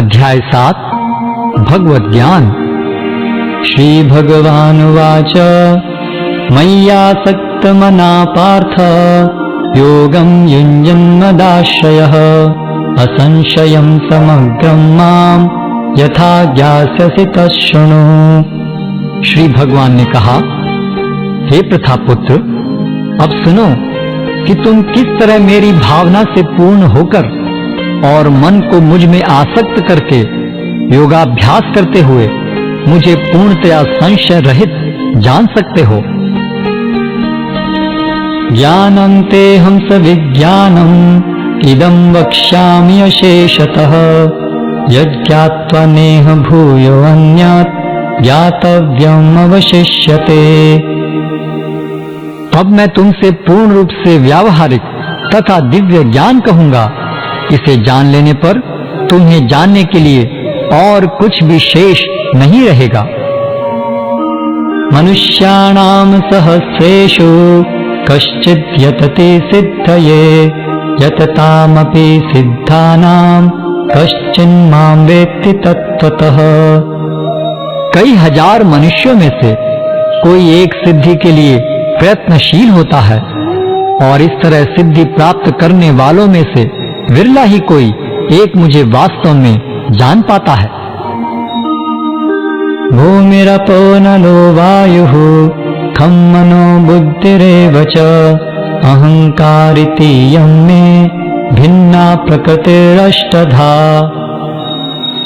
अध्याय 7 भगवद् ज्ञान। श्री भगवानुवाच मय्यासक्तमना पार्थ योगं युञ्जन्मदाश्रयः असंशयं समग्रं मां यथा ज्ञास्यसि तच्छृणु। श्री भगवान ने कहा, हे प्रथापुत्र, अब सुनो कि तुम किस तरह मेरी भावना से पूर्ण होकर और मन को मुझ में आसक्त करके योगाभ्यास करते हुए मुझे पूर्णतया संशय रहित जान सकते हो। ज्ञानं तेऽहं सविज्ञानम् इदं वक्ष्यामि अशेषतः यज्ञात्वा नेह भूयो अन्यत् ज्ञातव्यम् अवशिष्यते। तब मैं तुमसे पूर्ण रूप से व्यावहारिक तथा दिव्य ज्ञान कहूंगा। इसे जान लेने पर तुम्हें जानने के लिए और कुछ भी शेष नहीं रहेगा। मनुष्याणां सहस्रेषु कश्चित् यतते सिद्धये यततामपि सिद्धानां कश्चिन्मां वेत्ति तत्त्वतः। कई हजार मनुष्यों में से कोई एक सिद्धि के लिए प्रयत्नशील होता है और इस तरह सिद्धि प्राप्त करने वालों में से विरला ही कोई एक मुझे वास्तव में जान पाता है। भूमिरपो नलो वायुः खं मनो बुद्धिरेव च अहंकारिति यं मे भिन्ना प्रकृतिरष्टधा।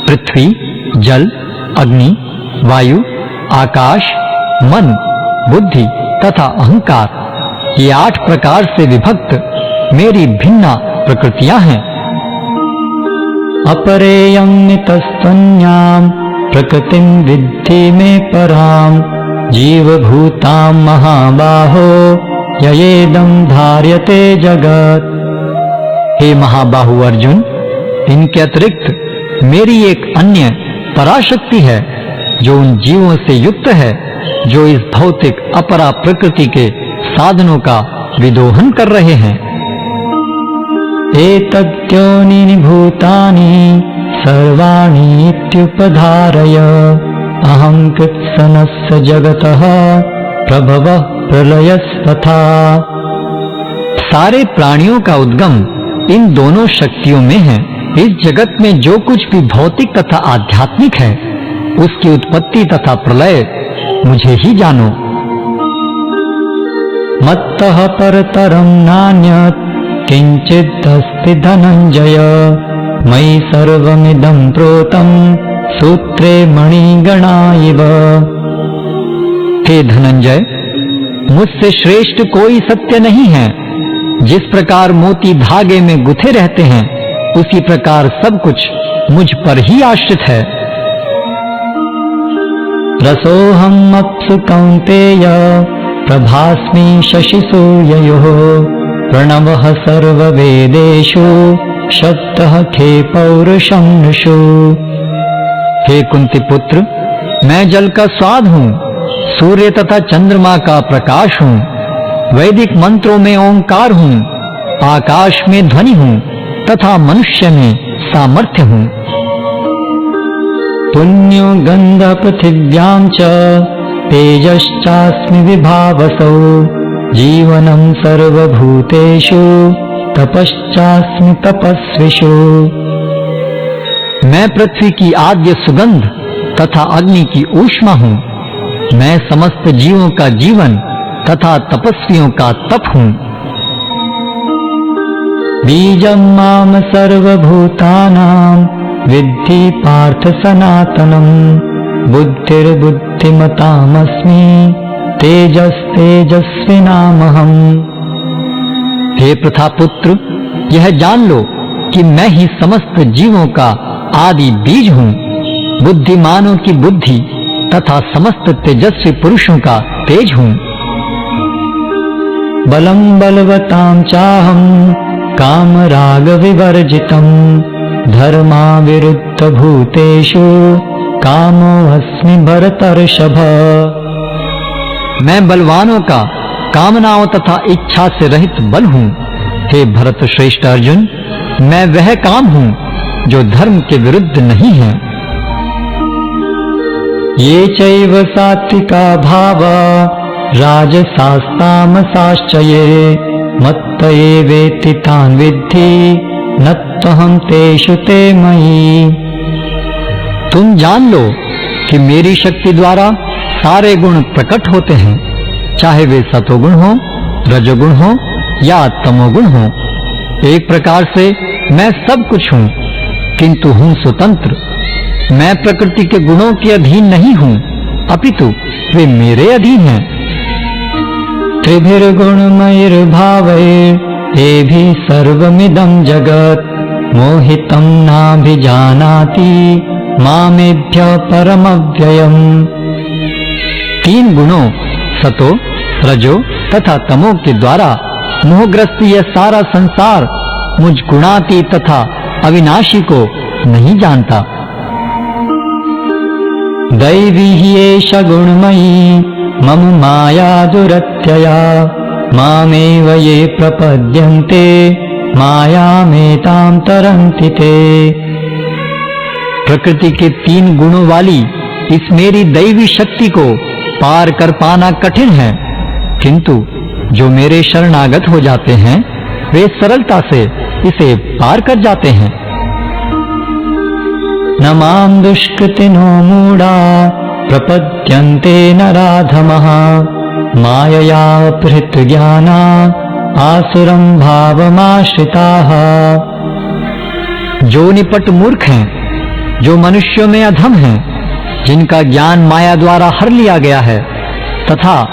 पृथ्वी, जल, अग्नि, वायु, आकाश, मन, बुद्धि तथा अहंकार, ये 8 प्रकार से विभक्त मेरी भिन्ना प्रकृतियां हैं। अपरेयं नितस्तन्यां प्रकृतिं विद्धि में परां जीवभूतां महाबाहो ययेदं धार्यते जगत्। हे महाबाहु अर्जुन, इनके अतिरिक्त मेरी एक अन्य पराशक्ति है जो उन जीवों से युक्त है जो इस भौतिक अपरा प्रकृति के साधनों का विदोहन कर रहे हैं। एतद्योनिनि भूतानि सर्वाणि इत्युपधारय अहं कृत्स्नस्य जगतः प्रभवः प्रलयस्तथा। सारे प्राणियों का उद्गम इन दोनों शक्तियों में है। इस जगत में जो कुछ भी भौतिक तथा आध्यात्मिक है उसकी उत्पत्ति तथा प्रलय मुझे ही जानो। मत्तः परतरं नान्यत् किंचित् अस्ति धनंजय मयि सर्वमिदं प्रोतं सूत्रे मणिगणा इव। हे धनंजय, मुझसे श्रेष्ठ कोई सत्य नहीं है। जिस प्रकार मोती धागे में गुथे रहते हैं उसी प्रकार सब कुछ मुझ पर ही आश्रित है। रसोऽहम् अप्सु कौन्तेय प्रभास्मि शशिसूर्ययोः प्रणवः सर्ववेदेषु शब्दः खे पौरुषं नृषु। हे कुंती पुत्र, मैं जल का स्वाद हूँ, सूर्य तथा चंद्रमा का प्रकाश हूँ, वैदिक मंत्रों में ओंकार हूँ, आकाश में ध्वनि हूँ तथा मनुष्य में सामर्थ्य हूँ। पुण्यो गंध पृथिव्यां च तेजश्चास्मि विभावसौ जीवनं सर्वभूतेषु तपश्चास्मि तपस्विषु। मैं पृथ्वी की आद्य सुगंध तथा अग्नि की ऊष्मा हूँ। मैं समस्त जीवों का जीवन तथा तपस्वियों का तप हूँ। बीजं माम सर्वभूतानां विद्धि पार्थ सनातनम् बुद्धिर्बुद्धिमतामस्मि तेजस्तेजस्विनामहम्। हे प्रथापुत्र, यह जान लो कि मैं ही समस्त जीवों का आदि बीज हूँ, बुद्धिमानों की बुद्धि तथा समस्त तेजस्वी पुरुषों का तेज हूँ। बलं बलवतां चाहं कामराग विवर्जितं धर्माविरुद्ध भूतेषु कामो अस्मि भरतर्षभ। मैं बलवानों का कामनाओं तथा इच्छा से रहित बल हूँ। हे भरत श्रेष्ठ अर्जुन, मैं वह काम हूँ जो धर्म के विरुद्ध नहीं हैं। ये चैव सात्विका भावा राजसास्तामसाश्च ये मत्त एवेति तान् विद्धि न त्वहं तेषु ते मयि। तुम जान लो कि मेरी शक्ति द्वारा सारे गुण प्रकट होते हैं, चाहे वे सतोगुण हो, रजोगुण हो या तमोगुण हो। एक प्रकार से मैं सब कुछ हूँ, किंतु हूँ स्वतंत्र। मैं प्रकृति के गुणों के अधीन नहीं हूँ, अपितु वे मेरे अधीन हैं। त्रिभिर्गुणमयैर्भावैः एभिः सर्वमिदं जगत् मोहितं नाभिजानाति मामेभ्यः परमव्ययम्। तीन गुणों सतो, रजो तथा तमो के द्वारा मोहग्रस्त यह सारा संसार मुझ गुणाती तथा अविनाशी को नहीं जानता। दैवी ही एष गुणमयी मम माया दुरत्यया मामेव ये प्रपद्यन्ते मायामेतां तरन्ति ते। प्रकृति के तीन गुणों वाली इस मेरी दैवी शक्ति को पार कर पाना कठिन है, किंतु जो मेरे शरणागत हो जाते हैं वे सरलता से इसे पार कर जाते हैं। न मां दुष्कृतिनो मूढ़ा प्रपद्यन्ते नराधमः मायया अपहृत ज्ञाना आसुरं भावमाश्रिताः। जो निपट मूर्ख हैं, जो मनुष्यों में अधम हैं, जिनका ज्ञान माया द्वारा हर लिया गया है, तथा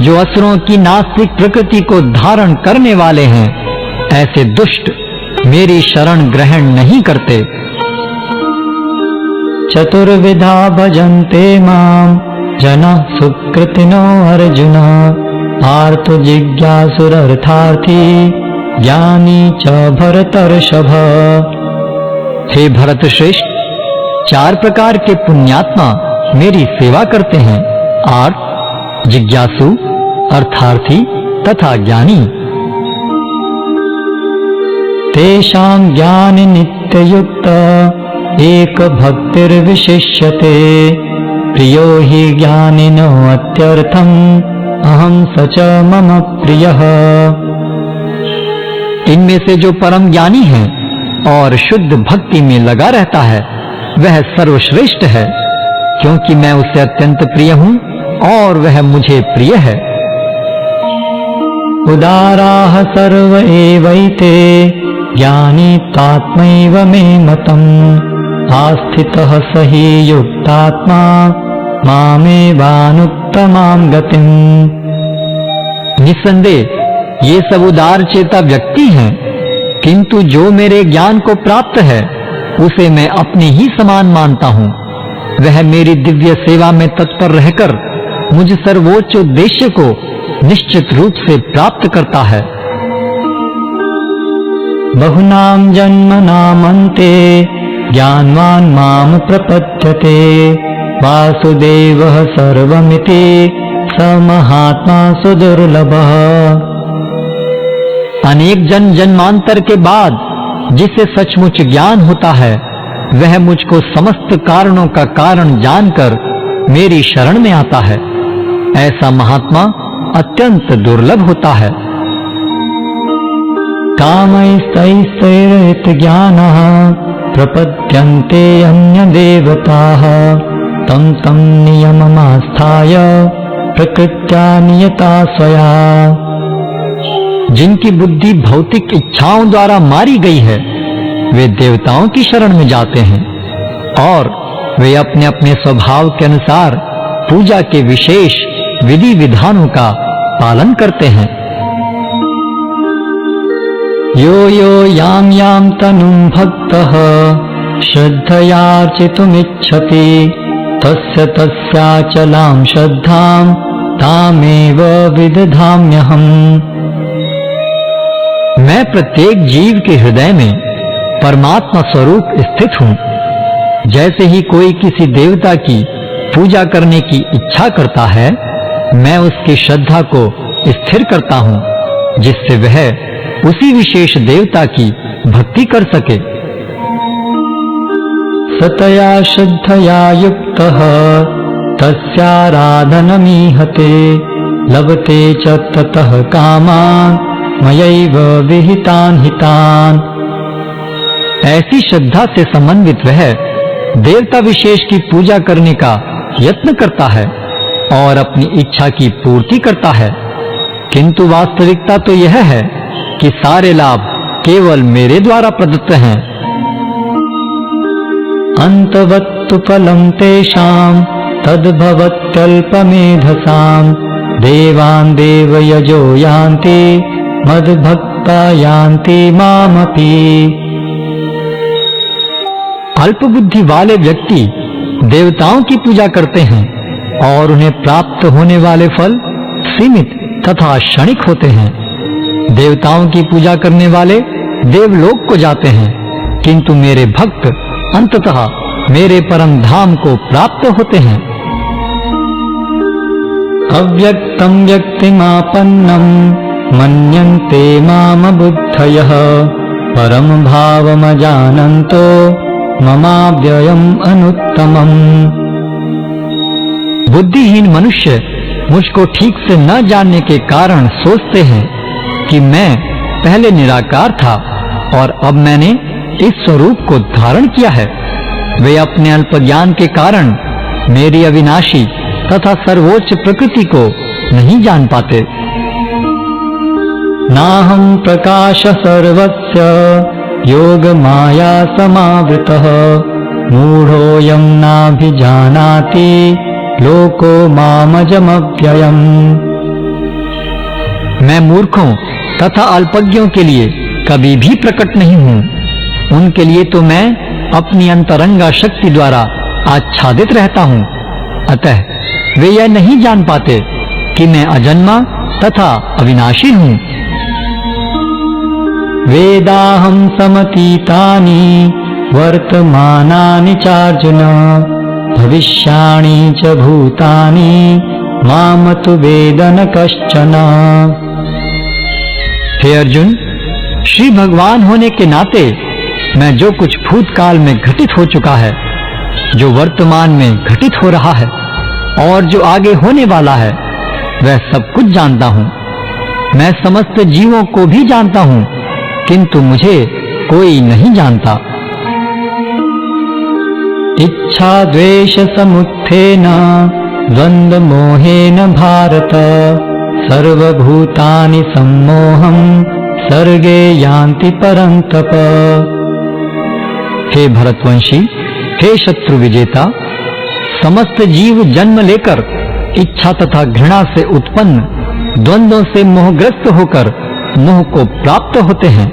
जो असुरों की नास्तिक प्रकृति को धारण करने वाले हैं, ऐसे दुष्ट मेरी शरण ग्रहण नहीं करते। चतुर्विधा भजन्ते मां जनः सुकृतिनो अर्जुन आर्तो जिज्ञासुरर्थार्थी ज्ञानी च भरतर्षभ। हे भरत श्रेष्ठ, चार प्रकार के पुण्यात्मा मेरी सेवा करते हैं, आर्त, जिज्ञासु, अर्थार्थी तथा ज्ञानी। तेषां ज्ञान नित्ययुक्त एक भक्तिर्विशिष्यते प्रियो हि ज्ञानिनो अत्यर्थम अहं स च मम प्रियः। इनमें से जो परम ज्ञानी है और शुद्ध भक्ति में लगा रहता है वह सर्वश्रेष्ठ है, क्योंकि मैं उससे अत्यंत प्रिय हूँ और वह मुझे प्रिय है। उदाराः सर्व एवैते ज्ञानी तात्मैव मे मतम् आस्थितः स हि युक्तात्मा मामेवानुत्तमां गतिम्। निस्संदेह ये सब उदार चेता व्यक्ति हैं, किंतु जो मेरे ज्ञान को प्राप्त है उसे मैं अपने ही समान मानता हूँ। वह मेरी दिव्य सेवा में तत्पर रहकर मुझ सर्वोच्च उद्देश्य को निश्चित रूप से प्राप्त करता है। बहुनां जन्मनामन्ते ज्ञानवान् मां प्रपद्यते वासुदेवः सर्वमिति स महात्मा सुदुर्लभः। अनेक जन्मांतर के बाद जिसे सचमुच ज्ञान होता है वह मुझको समस्त कारणों का कारण जानकर मेरी शरण में आता है। ऐसा महात्मा अत्यंत दुर्लभ होता है। कामैस्तैस्तैरहित ज्ञानः प्रपद्यन्ते अन्य देवताः तं तं नियममास्थाय प्रकृत्या नियता स्वया। जिनकी बुद्धि भौतिक इच्छाओं द्वारा मारी गई है वे देवताओं की शरण में जाते हैं और वे अपने अपने स्वभाव के अनुसार पूजा के विशेष विधि विधानों का पालन करते हैं। यो यो यां यां तनुं भक्तः श्रद्धयार्चितुमिच्छति तस्य तस्याचलां श्रद्धां तामेव विदधाम्यहम्। मैं प्रत्येक जीव के हृदय में परमात्मा स्वरूप स्थित हूँ। जैसे ही कोई किसी देवता की पूजा करने की इच्छा करता है मैं उसकी श्रद्धा को स्थिर करता हूँ, जिससे वह उसी विशेष देवता की भक्ति कर सके। सतया श्रद्धया युक्तः तस्याराधनमीहते लभते च ततः कामान् मयैव विहितान् हितान्। ऐसी श्रद्धा से समन्वित वह देवता विशेष की पूजा करने का यत्न करता है और अपनी इच्छा की पूर्ति करता है, किंतु वास्तविकता तो यह है कि सारे लाभ केवल मेरे द्वारा प्रदत्त हैं। अंतवत्तु फलं तेषां तद्भवत्यल्पमेधसां देवान् देवयजो यान्ति मद्भक्ता यान्ति मामपि। अल्पबुद्धि वाले व्यक्ति देवताओं की पूजा करते हैं और उन्हें प्राप्त होने वाले फल सीमित तथा क्षणिक होते हैं। देवताओं की पूजा करने वाले देवलोक को जाते हैं, किंतु मेरे भक्त अंततः मेरे परम धाम को प्राप्त होते हैं। अव्यक्तं व्यक्तिमापन्नं मन्यन्ते माम बुद्धयः परम भावमजानन्तो ममाव्ययम् अनुत्तमम्। बुद्धिहीन मनुष्य मुझको ठीक से न जानने के कारण सोचते हैं कि मैं पहले निराकार था और अब मैंने इस स्वरूप को धारण किया है। वे अपने अल्प ज्ञान के कारण मेरी अविनाशी तथा सर्वोच्च प्रकृति को नहीं जान पाते। नाहं प्रकाश सर्वस्य योग माया समावृतः मूढ़ोऽयं नाभिजानाति लोको मामजमव्ययम्। मैं मूर्खों तथा अल्पज्ञों के लिए कभी भी प्रकट नहीं हूँ। उनके लिए तो मैं अपनी अंतरंगा शक्ति द्वारा आच्छादित रहता हूँ। अतः वे यह नहीं जान पाते कि मैं अजन्मा तथा अविनाशी हूँ। वेदाहं समतीतानि वर्तमानानि चार्जुन भविष्याणि च भूतानि माम तु वेद न कश्चन। हे अर्जुन, श्री भगवान होने के नाते मैं जो कुछ भूतकाल में घटित हो चुका है, जो वर्तमान में घटित हो रहा है और जो आगे होने वाला है, वह सब कुछ जानता हूँ। मैं समस्त जीवों को भी जानता हूँ, किंतु मुझे कोई नहीं जानता। इच्छा द्वेष समुत्थेन द्वंद्व मोहेन भारत सर्वभूतानि सम्मोहं सर्गे यान्ति परन्तप। हे भरतवंशी, हे शत्रु विजेता, समस्त जीव जन्म लेकर इच्छा तथा घृणा से उत्पन्न द्वंद्वों से मोहग्रस्त होकर मोह को प्राप्त होते हैं।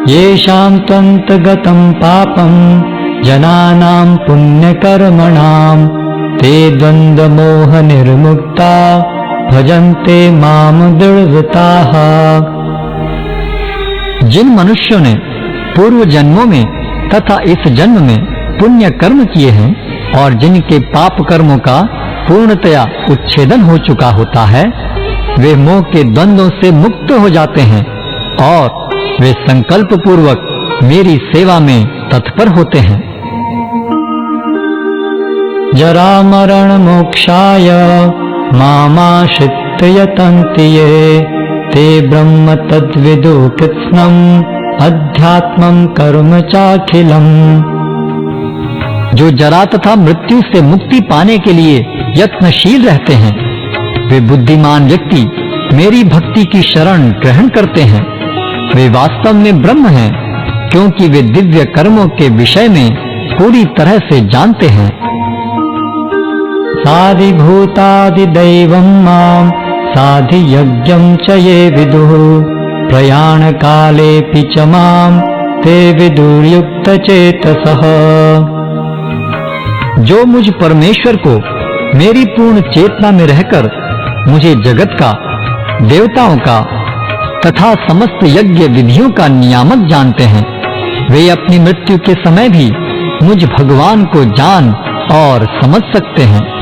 येषां त्वन्तगतं पापं जनानां पुण्यकर्मणां ते द्वन्द्वमोह निर्मुक्ता भजन्ते माम दृढ़ताः। जिन मनुष्यों ने पूर्व जन्मों में तथा इस जन्म में पुण्य कर्म किए हैं और जिनके पाप कर्मों का पूर्णतया उच्छेदन हो चुका होता है, वे मोह के द्वंद्वों से मुक्त हो जाते हैं और वे संकल्प पूर्वक मेरी सेवा में तत्पर होते हैं। जरा मरण मोक्षाय मामाश्रित्य यतन्ति ये ते ब्रह्म तद्विदु कृत्स्नम् अध्यात्मं कर्म चाखिलम्। जो जरा तथा मृत्यु से मुक्ति पाने के लिए यत्नशील रहते हैं, वे बुद्धिमान व्यक्ति मेरी भक्ति की शरण ग्रहण करते हैं। वे वास्तव में ब्रह्म हैं, क्योंकि वे दिव्य कर्मों के विषय में पूरी तरह से जानते हैं। साधिभूतादिदैवं मां साधियज्ञं च ये विदुः प्रयाण कालेऽपि च मां ते विदुर्युक्तचेतसः। जो मुझ परमेश्वर को मेरी पूर्ण चेतना में रहकर मुझे जगत का, देवताओं का तथा समस्त यज्ञ विधियों का नियामक जानते हैं, वे अपनी मृत्यु के समय भी मुझ भगवान को जान और समझ सकते हैं।